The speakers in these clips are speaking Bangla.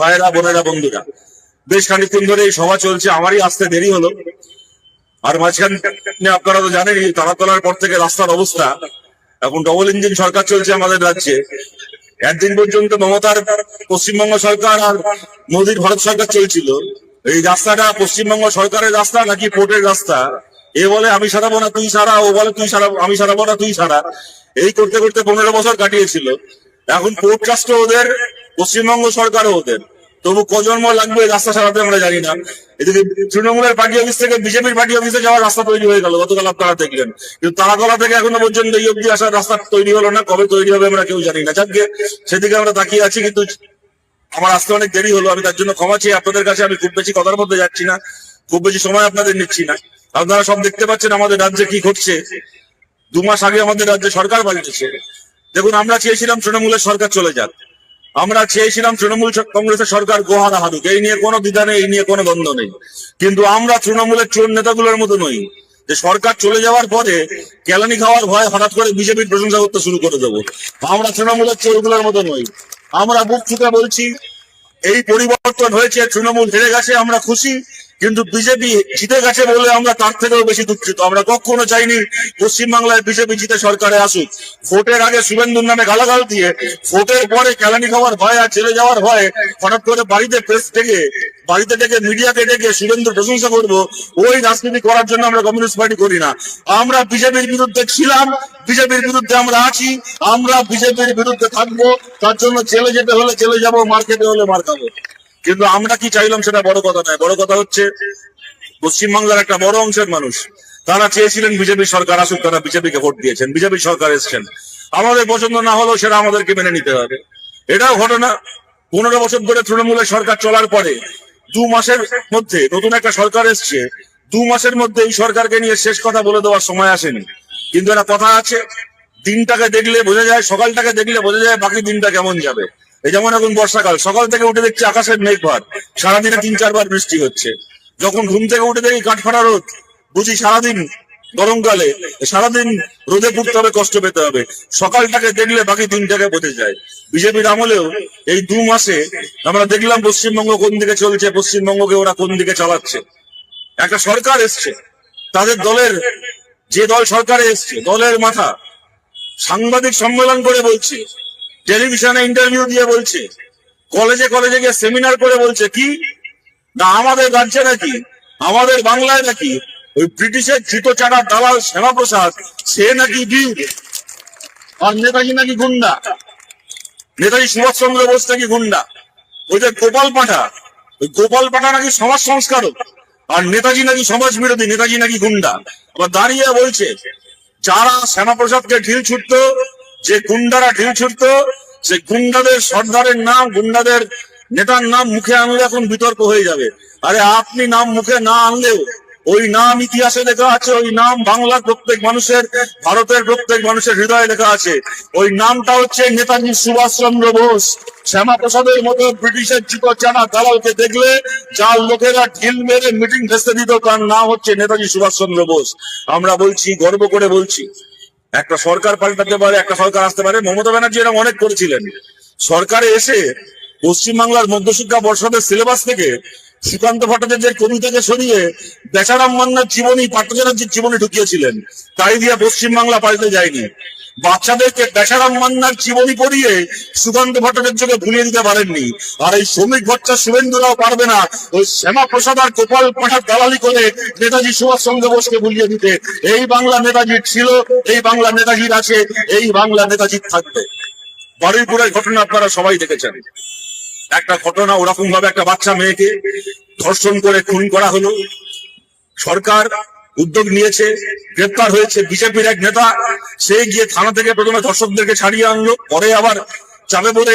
ভাইয়েরা, বোনেরা, বন্ধুরা, বেশ খানিকক্ষণ ধরে এই সভা চলছে, আমারই আসতে দেরি হলো। আর মাঝখানে আপনারা তো জানেনই, তারাতলার পর থেকে রাস্তার অবস্থা। এখন ডবল ইঞ্জিন সরকার চলছে আমাদের রাজ্যে। একদিন পর্যন্ত মমতার পশ্চিমবঙ্গ সরকার আর মোদীর ভারত সরকার চলছিল। এই রাস্তাটা পশ্চিমবঙ্গ সরকারের রাস্তা নাকি পোর্টের রাস্তা, এ বলে আমি সারাবো না তুই সারা, ও বলে তুই সারা, আমি সারাবো না তুই সারা, এই করতে করতে 15 বছর কাটিয়েছিল। এখন পোর্ট ট্রাস্টও ওদের, পশ্চিমবঙ্গ সরকারও ওদের। তবু কজন্ম লাগবে রাস্তা সারাতে আমরা জানি না। এদিকে তৃণমূলের পার্টি অফিস থেকে বিজেপির পার্টি অফিসে যাওয়ার রাস্তা তৈরি হয়ে গেল, গতকাল আপনারা দেখলেন। কিন্তু তারাতলা থেকে এখনো পর্যন্ত এই অব্দি আসার রাস্তা তৈরি হলো না। কবে তৈরি হবে আমরা কেউ জানি না। যাকে সেদিকে আমরা তাকিয়ে আছি, কিন্তু আমার আসতে অনেক দেরি হলো। আমি তার জন্য ক্ষমা চেয়ে আপনাদের কাছে আমি খুব বেশি কথার মধ্যে যাচ্ছি না, খুব বেশি সময় আপনাদের নিচ্ছি না। আপনারা সব দেখতে পাচ্ছেন আমাদের রাজ্যে কি ঘটছে। 2 মাস আগে আমাদের রাজ্যে সরকার পাল্টেছে। দেখুন, আমরা চেয়েছিলাম তৃণমূলের সরকার চলে যাক, আমরা চেয়েছিলাম তৃণমূল কংগ্রেসের সরকার গোহারা হারুক, এই নিয়ে কোনো দ্বিধা নেই, এই নিয়ে কোনো দ্বন্দ্ব নেই। কিন্তু আমরা তৃণমূলের চোর নেতাগুলোর মতো নই যে সরকার চলে যাওয়ার পরে কেলানি খাওয়ার ভয় হঠাৎ করে বিজেপির প্রশংসা করতে শুরু করে দেবো। আমরা তৃণমূলের চোরগুলোর মতো নই। আমরা বুক চুকে বলছি, এই পরিবর্তন হয়েছে, তৃণমূল হেরে গেছে, আমরা খুশি। কিন্তু বিজেপি জিতে গেছে বলে আমরা তার থেকেও বেশি দুঃখিত। আমরা কখনো চাইনি পশ্চিমবাংলায় বিজেপি জিতে সরকারে আসুক। ভোটের আগে শুভেন্দুর নামে গালাগাল দিয়ে, ভোটের পরে কেলানি খাওয়ার ভয় আর ছেড়ে যাওয়ার ভয় হঠাৎ করে বাড়িতে ডেকে মিডিয়াকে ডেকে শুভেন্দুর প্রশংসা করবো, ওই রাজনীতি করার জন্য আমরা কমিউনিস্ট পার্টি করি না। আমরা বিজেপির বিরুদ্ধে ছিলাম, বিজেপির বিরুদ্ধে আমরা আছি, আমরা বিজেপির বিরুদ্ধে থাকবো। তার জন্য জেলে যেতে হলে জেলে যাবো, মার খেতে হলে মার খাবো। কিন্তু আমরা কি চাইলাম সেটা বড় কথা নয়। বড় কথা হচ্ছে, পশ্চিমবাংলার একটা বড় অংশের মানুষ তারা চেয়েছিলেন বিজেপি সরকার আসুক, তারা বিজেপিকে ভোট দিয়েছেন, বিজেপি সরকার এসছেন। আমাদের পছন্দ না হলেও সেটা আমাদেরকে মেনে নিতে হবে। এটাও ঘটনা, 15 বছর ধরে তৃণমূলের সরকার চলার পরে 2 মাসের মধ্যে নতুন একটা সরকার এসছে। 2 মাসের মধ্যে এই সরকারকে নিয়ে শেষ কথা বলে দেওয়ার সময় আসেনি। কিন্তু একটা কথা আছে, দিনটাকে দেখলে বোঝা যায়, সকালটাকে দেখলে বোঝা যায় বাকি দিনটা কেমন যাবে। এই যেমন এখন বর্ষাকাল, সকাল থেকে উঠে দেখছি আকাশের মেঘ ভার, সারাদিনে 3-4 বার বৃষ্টি হচ্ছে। যখন ঘুম থেকে উঠে দেখি কাঠফাটা রোদ, বুঝি সারাদিন গরমকালে, সারাদিন রোদে পুড়তে হবে, কষ্ট পেতে হবে। সকালটাকে দেখলে বাকি দিনটাকে বোঝা যায়। বিজেপির আমলেও এই 2 মাসে আমরা দেখলাম পশ্চিমবঙ্গ কোন দিকে চলছে, পশ্চিমবঙ্গকে ওরা কোন দিকে চালাচ্ছে। একটা সরকার এসছে, তাদের দলের, যে দল সরকারে এসছে, দলের মাথা সাংবাদিক সম্মেলন করে বলছে, টেলিভিশনে ইন্টারভিউ দিয়ে বলছে, কলেজে কলেজে গিয়ে সেমিনার করে বলছে কি না আমাদের রাজ্যে নাকি, আমাদের বাংলায় নাকি ওই ব্রিটিশের চিতচাটা দালাল শ্যামাপ্রসাদ সে নাকি বীর, আর নেতাজি নাকি গুন্ডা, নেতাজি সুভাষচন্দ্র বোস নাকি গুন্ডা। ওই যে গোপাল পাঠা, ওই গোপাল পাঠা নাকি সমাজ সংস্কারক, আর নেতাজি নাকি সমাজ বিরোধী, নেতাজি নাকি গুন্ডা। আবার দাঁড়িয়ে বলছে যারা শ্যামাপ্রসাদকে ঢিল ছুটতো, যে গুন্ডারা ঢিল ছুটতো, সে গুন্ডাদের সর্দারের নাম, গুন্ডাদের নেতার নাম মুখে আনলে এখন বিতর্ক হয়ে যাবে। আরে আপনি নাম মুখে না আনলেও ওই নাম ইতিহাসে লেখা আছে, ওই নাম বাংলার প্রত্যেক মানুষের, ভারতের প্রত্যেক মানুষের হৃদয়ে লেখা আছে। ওই নামটা হচ্ছে নেতাজি সুভাষচন্দ্র বোস। শ্যামাপ্রসাদের মতো ব্রিটিশের চিতচাটা দালালকে দেখলে যার লোকেরা ঢিল মেরে মিটিং ভেস্তে দিত, তার নাম হচ্ছে নেতাজি সুভাষচন্দ্র বোস। আমরা বলছি, গর্ব করে বলছি, একটা সরকার পাল্টাতে পারে, একটা সরকার আসতে পারে। মমতা ব্যানার্জি এরকম অনেক করেছিলেন। সরকারে এসে পশ্চিমবাংলার মধ্যশিক্ষা পর্ষদের সিলেবাস থেকে সুকান্ত ভট্টাচার্যের কবিতাকে সরিয়ে বেচারাম মান্নার জীবনী, পার্থ চ্যাটার্জির জীবনী ঢুকিয়েছিলেন। তাই দিয়ে পশ্চিমবাংলা পাল্টে যায়নি। বাচ্চাদেরকে বেচারাম মান্নার জীবনী পড়িয়ে সুকান্ত ভট্টাচার্যকে ভুলিয়ে দিতে পারেননি। আর এই শ্রমিক ভট্টা শুভেন্দুরাও পারবে না ওই শ্যামাপ্রসাদ আর গোপাল পাঠার দালালি করে নেতাজি সুভাষচন্দ্র বোসকে ভুলিয়ে দিতে। এই বাংলা নেতাজির ছিল, এই বাংলা নেতাজির আছে, এই বাংলা নেতাজির থাকবে। বারুইপুরের ঘটনা আপনারা সবাই দেখেছেন। একটা ঘটনা, ওরকম ভাবে একটা বাচ্চা মেয়েকে ধর্ষণ করে খুন করা হলো। সরকার উদ্যোগ নিয়েছে, গ্রেপ্তার হয়েছে বিজেপির এক নেতা। সে গিয়ে থানা থেকে প্রথমে ধর্ষকদেরকে ছাড়িয়ে আনলো, পরে আবার চাপে পড়ে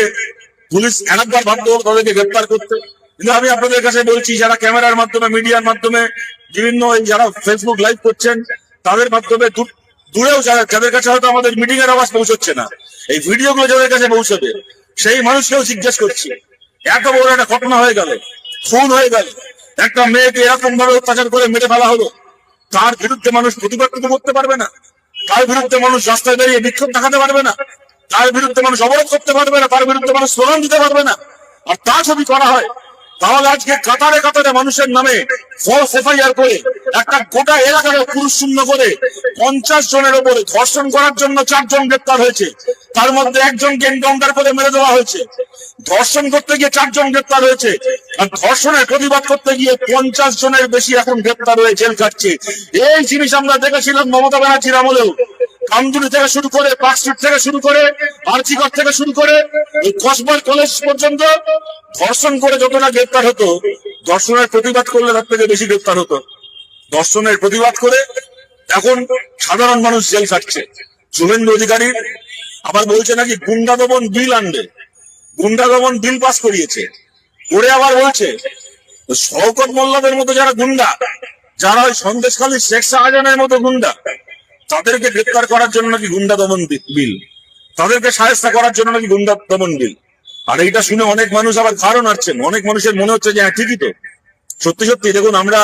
পুলিশ একাধিকবার বাধ্য হলো তাদেরকে গ্রেপ্তার করতে। কিন্তু আমি আপনাদের কাছে বলছি, যারা ক্যামেরার মাধ্যমে, মিডিয়ার মাধ্যমে, বিভিন্ন যারা ফেসবুক লাইভ করছেন, তাদের মাধ্যমে দূরেও যাদের কাছে হয়তো আমাদের মিটিং এর আওয়াজ পৌঁছচ্ছে না, এই ভিডিওগুলো যাদের কাছে পৌঁছবে, সেই মানুষকেও জিজ্ঞেস করছি, এত বড় একটা ঘটনা হয়ে গেল, খুন হয়ে গেল, একটা মেয়েকে এরকম ভাবে অত্যাচার করে মেরে ফেলা হলো, তার বিরুদ্ধে মানুষ প্রতিবাদ করতে পারবে না? তার বিরুদ্ধে মানুষ রাস্তায় দাঁড়িয়ে বিক্ষোভ দেখাতে পারবে না? তার বিরুদ্ধে মানুষ অবরোধ করতে পারবে না? তার বিরুদ্ধে মানুষ স্লোগান দিতে পারবে না? আর তা যদি করা হয় তাহলে আজকে কাতারে কাতারে মানুষের নামে ফলস এফআইআর করে একটা গোটা এলাকাকে পুরুষ শূন্য করে 50 জনের উপরে ধর্ষণ করার জন্য 4 জন গ্রেপ্তার হয়েছে, তার মধ্যে একজনকে এনকাউন্টার করে মেরে দেওয়া হয়েছে। ধর্ষণ করতে গিয়ে 4 জন গ্রেপ্তার হয়েছে, আর ধর্ষণের প্রতিবাদ করতে গিয়ে 50 জনের বেশি এখন গ্রেপ্তার হয়ে জেল কাটছে। এই জিনিস আমরা দেখেছিলাম মমতা ব্যানার্জির আমলেও। কামদুনি থেকে শুরু করে, পার্কস্ট্রিট থেকে শুরু করে, আর্চিকর থেকে শুরু করে এই কসবার কলেজ পর্যন্ত ধর্ষণ করে যতটা গ্রেপ্তার হতো, ধর্ষণের প্রতিবাদ করলে তার থেকে বেশি গ্রেপ্তার হতো। ধর্ষণের প্রতিবাদ করে এখন সাধারণ মানুষ জেল কাটছে। শুভেন্দু অধিকারী আবার বলছে নাকি গুন্ডা দমন বিল আনবে, গুন্ডা দমন বিল পাস করিয়েছে, করে আবার বলছে শওকত মোল্লাদের মতো যারা গুন্ডা, যারা ওই সন্দেশখালী শেখ শাহজাহানের মতো গুন্ডা, তাদেরকে গ্রেপ্তার করার জন্য নাকি গুন্ডা দমন বিল, তাদেরকে সাহায্য করার জন্য নাকি গুন্ডা দমন বিল। আর এইটা শুনে অনেক মানুষ আবার কারণ আসছেন, অনেক মানুষের মনে হচ্ছে যে হ্যাঁ ঠিকই তো, সত্যি সত্যি। দেখুন, আমরা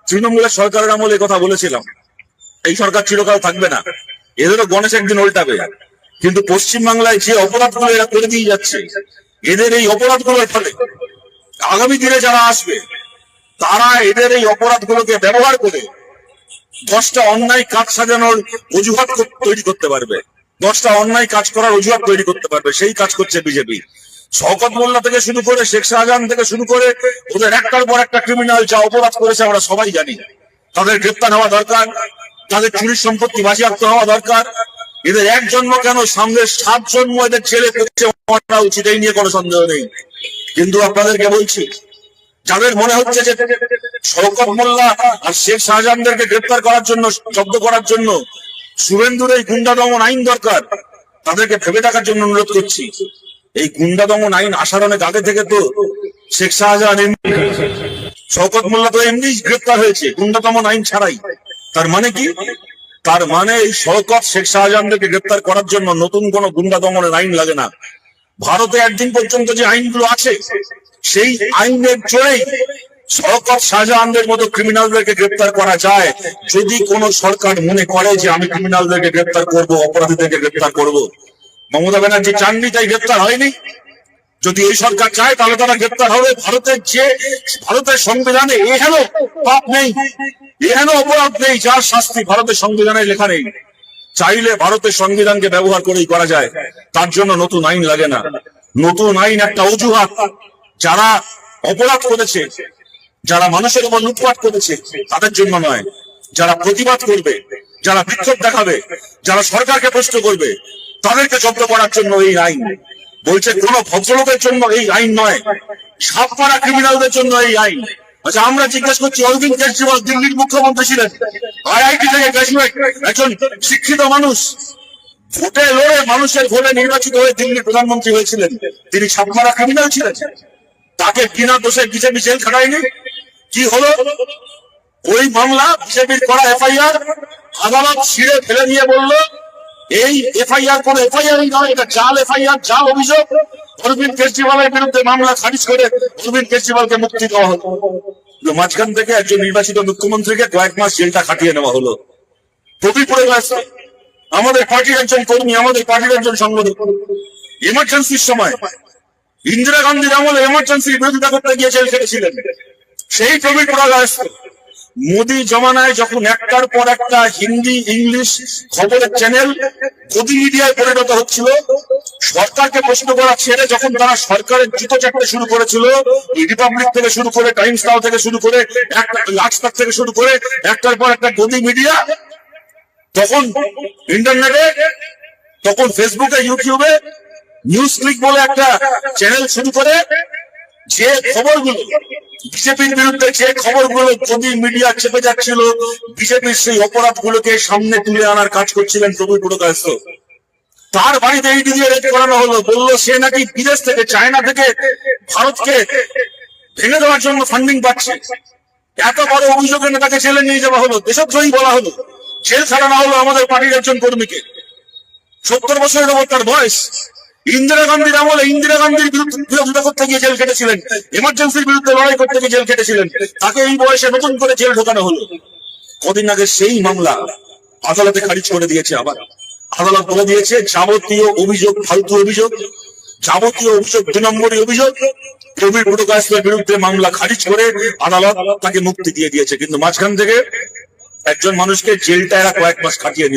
তৃণমূলের সরকারের আমলে কথা বলেছিলাম এই সরকার চিরকাল থাকবে না, এদেরও গণেশ একদিন উল্টাবে। কিন্তু পশ্চিমবাংলায় যে অপরাধগুলো এরা করে দিয়ে যাচ্ছে, এদের এই অপরাধগুলোর ফলে আগামী দিনে যারা আসবে তারা এদের এই অপরাধগুলোকে ব্যবহার করে 10টা অন্যায় কাজ সাজানোর অজুহাত তৈরি করতে পারবে, 10টা অন্যায় কাজ করার অজুহাত তৈরি করতে পারবে। সেই কাজ করছে বিজেপি। শওকত মোল্লা থেকে শুরু করে, শেখ শাহজাহান থেকে শুরু করে, ওদের একটার পর একটা ক্রিমিনাল যা অপরাধ করেছে আমরা সবাই জানি। তাদের গ্রেপ্তার হওয়া দরকার, তাদের চুরির সম্পত্তি বাজেয়াপ্ত হওয়া দরকার। এদের এক জন্ম কেন, সামনে 7 জন্ম এদের ছেলে মারা উচিত, এই নিয়ে কোনো সন্দেহ নেই। কিন্তু আপনাদেরকে বলছি, যাদের মনে হচ্ছে যে শওকত মোল্লা আর শেখ শাহজাহানদেরকে গ্রেপ্তার করার জন্য, জব্দ করার জন্য শুভেন্দুর এই গুন্ডা দমন আইন দরকার, তাদেরকে ভেবে দেখার জন্য অনুরোধ করছি। এই গুন্ডা দমন আইন আসার অনেক আগে থেকে তো শেখ শাহজাহান, শওকত মোল্লা তো এমনি গ্রেপ্তার হয়েছে গুন্ডা দমন আইন ছাড়াই। তার মানে কি? তার মানে এই শওকত, শেখ শাহজাহানদেরকে গ্রেপ্তার করার জন্য নতুন কোন গুন্ডা দমনের আইন লাগে না। ভারতে একদিন পর্যন্ত যে আইনগুলো আছে সেই আইনের জোরেই শওকত, শাহজাহানদের মতো ক্রিমিনালদেরকে গ্রেপ্তার করা যায়, যদি কোন সরকার মনে করে যে আমি ক্রিমিনালদেরকে গ্রেপ্তার করব, অপরাধীদেরকে গ্রেপ্তার করব। মমতা ব্যানার্জি চাননি, তাই গ্রেপ্তার হয়নি। যদি এই সরকার চায় তাহলে তারা গ্রেপ্তার হবে। ভারতের সংবিধানে এহেন পাপ নেই, এহেন অপরাধ নেই যার শাস্তি ভারতের সংবিধানে লেখা নেই। চাইলে ভারতের সংবিধানকে ব্যবহার করেই করা যায়, তার জন্য নতুন আইন লাগে না। নতুন আইন একটা অজুহাত। যারা অপরাধ করেছে, যারা মানুষের উপর লুটপাট করেছে তাদের জন্য নয়, যারা প্রতিবাদ করবে, যারা বিক্ষোভ দেখাবে, যারা সরকারকে প্রশ্ন করবে, তাদেরকে জব্দ করার জন্য এই আইন। বলছে কোন ভদ্রলোকের জন্য এই আইন নয়, সাতপাড়া ক্রিমিনালদের জন্য এই আইন। আচ্ছা, আমরা জিজ্ঞেস করছি, অরবিন্দ কেজরিওয়াল দিল্লির মুখ্যমন্ত্রী ছিলেন, আইআইটি থেকে গ্রাজুয়েট, একজন শিক্ষিত মানুষ, ভোটে লড়ে মানুষের ভোটে নির্বাচিত হয়ে দিল্লির প্রধানমন্ত্রী হয়েছিলেন, তিনি সাতপাড়া ক্রিমিনাল ছিলেন? তাকে বিনা দোষে বিজেপি জেল খাটায়নি। কি হলো? ওই মামলা, বিজেপির করা এফআইআর আদালত ছিঁড়ে ফেলে দিয়ে বলল এই এফআইআর কোন এফআইআরই নয়, এটা জাল এফআইআর, জাল অভিযোগ। অরবিন্দ কেজরিওয়ালের বিরুদ্ধে মামলা খারিজ করে অরবিন্দ কেজরিওয়ালকে মুক্তি দেওয়া হলো। মাঝখান থেকে একজন নির্বাচিত মুখ্যমন্ত্রীকে কয়েক মাস জেলটা খাটিয়ে নেওয়া হলো। প্রবীর পড়ে গেছে আমাদের পার্টির একজন কর্মী, আমাদের পার্টির একজন সংগঠক, এমার্জেন্সির সময়, ইন্দিরা গান্ধীর আমলে এমার্জেন্সির বিরোধিতা করতে গিয়ে জেল খেটেছিলেন, সেই প্রবীর পড়া গেছে। মোদী জমানায় যখন একটার পর একটা হিন্দি, ইংলিশ খবরের চ্যানেল গদি মিডিয়ায় পরিণত হচ্ছিল, সরকারকে প্রশ্ন করা ছেড়ে যখন তারা সরকারের জুতো চাটতে শুরু করেছিল, রিপাবলিক থেকে শুরু করে, টাইমস নাও থেকে শুরু করে, লাক্সটাক থেকে শুরু করে একটার পর একটা গদি মিডিয়া, তখন ইন্টারনেটে, তখন ফেসবুকে, ইউটিউবে নিউজ ক্লিক বলে একটা চ্যানেল শুরু করে যে খবরগুলো বিজেপির বিরুদ্ধে, যে খবরগুলো যদি মিডিয়া চেপে যাচ্ছিল, বিজেপির সেই অপরাধগুলোকে সামনে তুলে আনার কাজ করছিলেন প্রবীর পুরকায়স্থ। তার বাড়িতে ইডি দিয়ে রেড করানো হলো, বললো সে নাকি বিদেশ থেকে, চায়না থেকে ভারতকে ভেঙে দেওয়ার জন্য ফান্ডিং পাচ্ছে। এত বড় অভিযোগ এনে তাকে জেলে নিয়ে যাওয়া হলো, দেশদ্রোহী বলা হলো, জেল ছাড়ানো হলো আমাদের পার্টির একজন কর্মীকে। 70 বছরের ওপর তার বয়স। ইন্দিরা গান্ধীর আমলে ইন্দিরা গান্ধীর বিরোধিতা করতে গিয়ে জেল কেটেছিলেন, এমার্জেন্সির বিরুদ্ধে লড়াই করতে গিয়ে জেল কেটেছিলেন, তাকে এই বয়সে নতুন করে জেল ঢোকানো হলো। কদিন আগে সেই মামলা আদালতে খারিজ করে দিয়েছে। আবার আদালত বলে দিয়েছে যাবতীয় অভিযোগ ফালতু অভিযোগ, যাবতীয় অভিযোগ 2 নম্বরই অভিযোগ প্রবীর পুরকায়স্থের বিরুদ্ধে মামলা খারিজ করে আদালত তাকে মুক্তি দিয়ে দিয়েছে, কিন্তু মাঝখান থেকে একজন মানুষকে জেলটা এরা কয়েক মাস খাটিয়ে নিল।